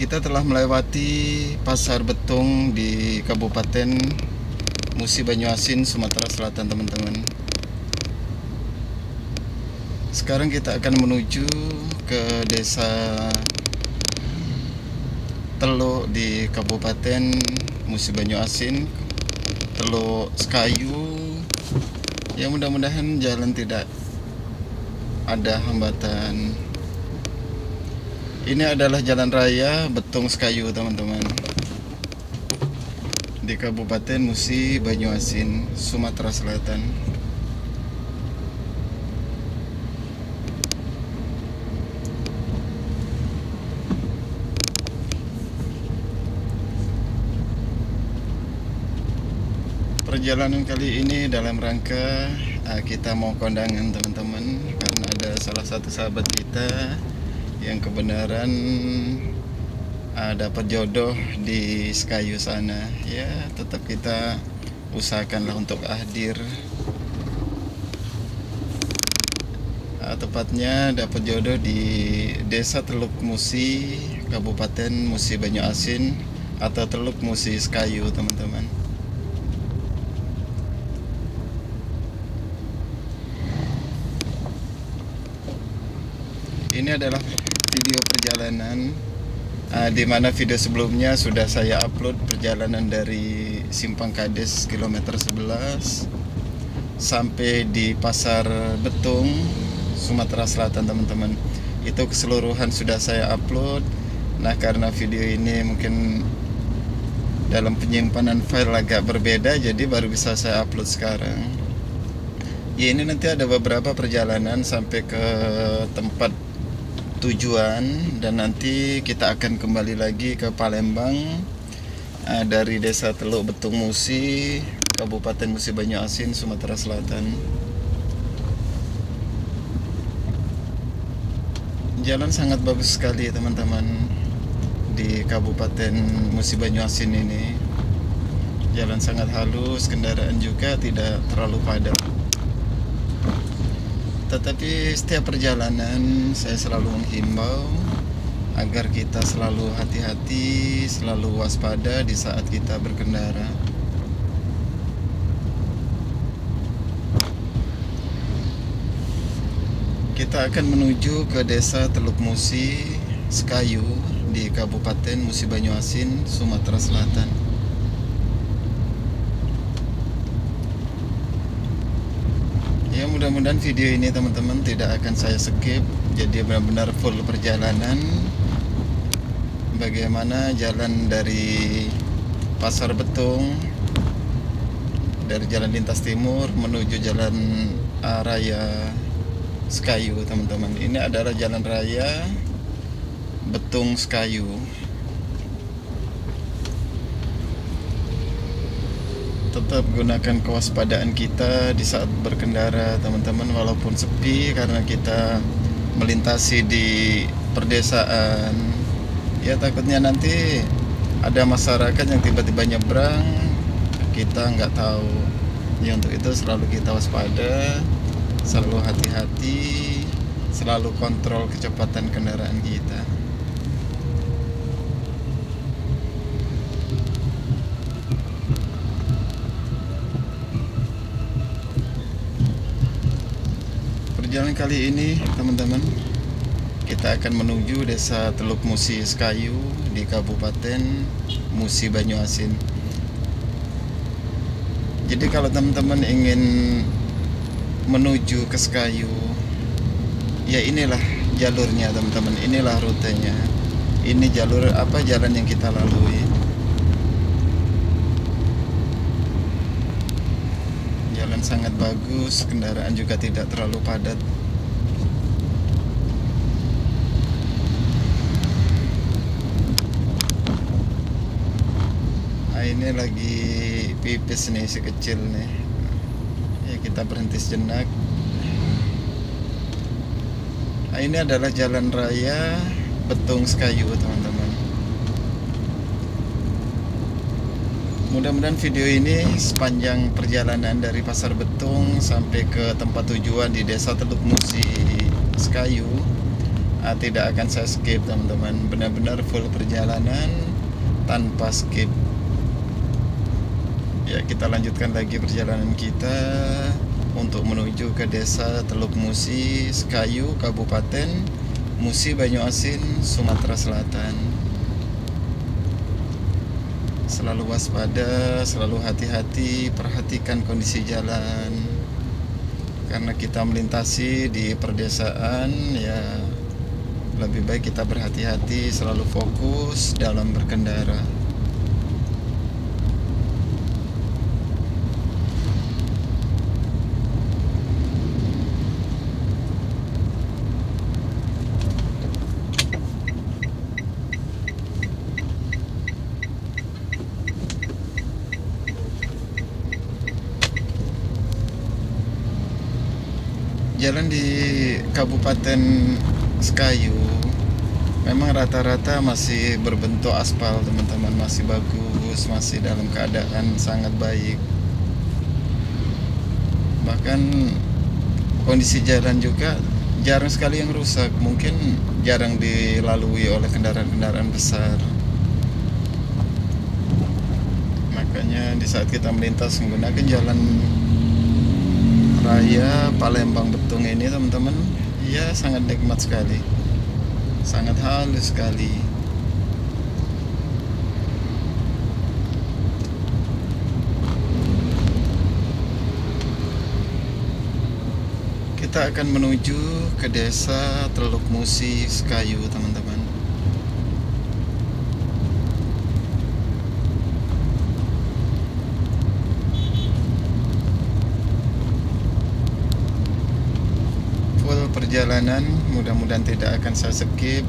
Kita telah melewati Pasar Betung di Kabupaten Musi Banyuasin, Sumatera Selatan, teman-teman. Sekarang kita akan menuju ke Desa Teluk di Kabupaten Musi Banyuasin, Teluk Sekayu. Ya, mudah-mudahan jalan tidak ada hambatan. Ini adalah jalan raya Betung Sekayu, teman-teman, di Kabupaten Musi Banyuasin, Sumatera Selatan. Perjalanan kali ini dalam rangka kita mau kondangan, teman-teman, karena ada salah satu sahabat kita yang kebenaran dapat jodoh di Sekayu sana. Ya, tetap kita usahakanlah untuk hadir. Tepatnya dapat jodoh di Desa Teluk Musi, Kabupaten Musi Banyuasin, atau Teluk Musi Sekayu, teman-teman. Ini adalah video perjalanan di mana video sebelumnya sudah saya upload perjalanan dari Simpang Kades kilometer 11 sampai di Pasar Betung, Sumatera Selatan, teman-teman. Itu keseluruhan sudah saya upload. Nah, karena video ini mungkin dalam penyimpanan file agak berbeda, jadi baru bisa saya upload sekarang. Ya, ini nanti ada beberapa perjalanan sampai ke tempat tujuan, dan nanti kita akan kembali lagi ke Palembang dari Desa Teluk Betung Musi, Kabupaten Musi Banyuasin, Sumatera Selatan. Jalan sangat bagus sekali, teman-teman, di Kabupaten Musi Banyuasin ini. Jalan sangat halus, kendaraan juga tidak terlalu padat. Tetapi setiap perjalanan saya selalu menghimbau agar kita selalu hati-hati, selalu waspada di saat kita berkendara. Kita akan menuju ke Desa Teluk Musi Sekayu di Kabupaten Musi Banyuasin, Sumatera Selatan. Ya, mudah-mudahan video ini, teman-teman, tidak akan saya skip. Jadi benar-benar full perjalanan. Bagaimana jalan dari Pasar Betung, dari Jalan Lintas Timur menuju Jalan Raya Sekayu, teman-teman. Ini adalah Jalan Raya Betung Sekayu. Tetap gunakan kewaspadaan kita di saat berkendara, teman-teman, walaupun sepi, karena kita melintasi di perdesaan. Ya, takutnya nanti ada masyarakat yang tiba-tiba nyebrang, kita nggak tahu. Ya, untuk itu selalu kita waspada, selalu hati-hati, selalu kontrol kecepatan kendaraan kita. Perjalanan kali ini, teman-teman, kita akan menuju Desa Teluk Musi Sekayu di Kabupaten Musi Banyuasin. Jadi kalau teman-teman ingin menuju ke Sekayu, ya inilah jalurnya, teman-teman. Inilah rutenya. Ini jalur jalan yang kita lalui. Jalan sangat bagus, kendaraan juga tidak terlalu padat. Nah, ini lagi pipis nih si kecil nih. Ya, kita berhenti sejenak. Nah, ini adalah jalan raya Betung Sekayu, teman-teman. Mudah-mudahan video ini sepanjang perjalanan dari Pasar Betung sampai ke tempat tujuan di Desa Teluk Musi Sekayu tidak akan saya skip teman-teman, benar-benar full perjalanan tanpa skip. Ya, kita lanjutkan lagi perjalanan kita untuk menuju ke desa Teluk Musi, Sekayu, Kabupaten Musi Banyuasin, Sumatera Selatan. Selalu waspada, selalu hati-hati, perhatikan kondisi jalan, karena kita melintasi di perdesaan. Ya, lebih baik kita berhati-hati, selalu fokus dalam berkendara. Jalan di Kabupaten Sekayu memang rata-rata masih berbentuk aspal teman-teman, masih bagus, masih dalam keadaan sangat baik. Bahkan kondisi jalan juga jarang sekali yang rusak, mungkin jarang dilalui oleh kendaraan-kendaraan besar. Makanya di saat kita melintas menggunakan jalan raya Palembang Betung ini teman-teman, ya sangat nikmat sekali, sangat halus sekali. Kita akan menuju ke desa Teluk Musi, Sekayu teman-teman. Perjalanan mudah-mudahan tidak akan saya skip.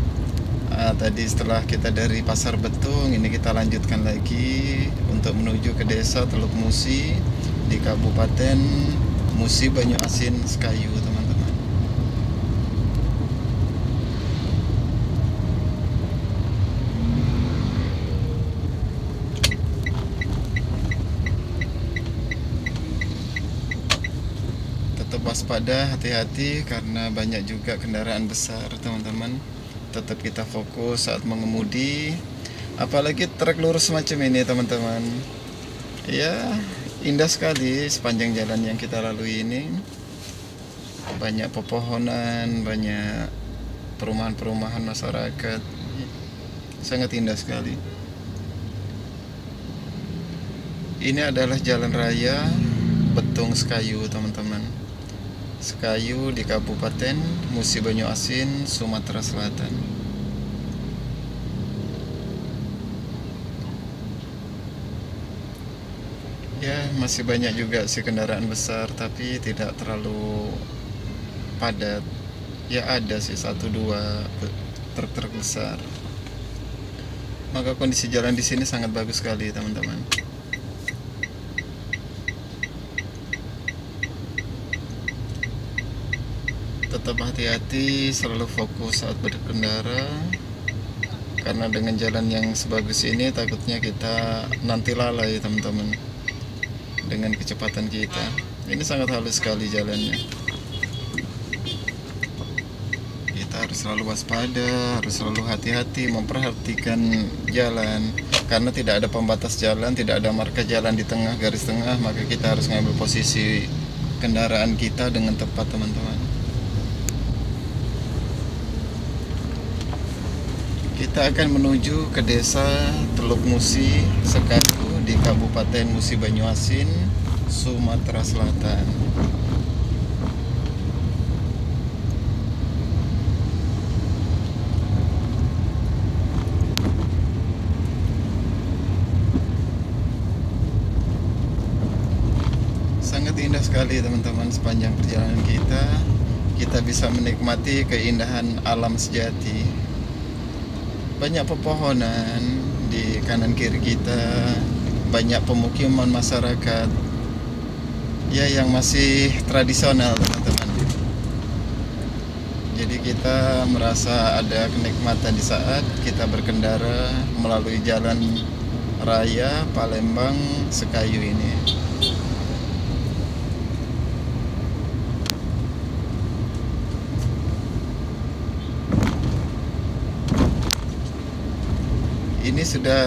Tadi setelah kita dari Pasar Betung, ini kita lanjutkan lagi untuk menuju ke desa Teluk Musi di Kabupaten Musi Banyuasin, Sekayu teman-teman. Tetap waspada, hati-hati karena banyak juga kendaraan besar teman-teman. Tetap kita fokus saat mengemudi, apalagi trek lurus semacam ini teman-teman. Ya, indah sekali sepanjang jalan yang kita lalui ini. Banyak pepohonan, banyak perumahan-perumahan masyarakat, sangat indah sekali. Ini adalah jalan raya Betung Sekayu teman-teman. Sekayu di Kabupaten Musi Banyuasin, Sumatera Selatan. Ya, masih banyak juga sih kendaraan besar, tapi tidak terlalu padat. Ya, ada sih 1-2 truk-truk besar. Maka kondisi jalan di sini sangat bagus sekali teman-teman. Tetap hati-hati, selalu fokus saat berkendara, karena dengan jalan yang sebagus ini takutnya kita nanti lalai teman-teman dengan kecepatan kita. Ini sangat halus sekali jalannya. Kita harus selalu waspada, harus selalu hati-hati, memperhatikan jalan, karena tidak ada pembatas jalan, tidak ada marka jalan di tengah, garis tengah. Maka kita harus mengambil posisi kendaraan kita dengan tepat teman-teman. Kita akan menuju ke desa Teluk Musi, Sekayu di Kabupaten Musi Banyuasin, Sumatera Selatan. Sangat indah sekali teman-teman, sepanjang perjalanan kita bisa menikmati keindahan alam sejati. Banyak pepohonan di kanan kiri kita, banyak pemukiman masyarakat ya yang masih tradisional teman-teman. Jadi kita merasa ada kenikmatan di saat kita berkendara melalui jalan raya Palembang Sekayu ini. ini sudah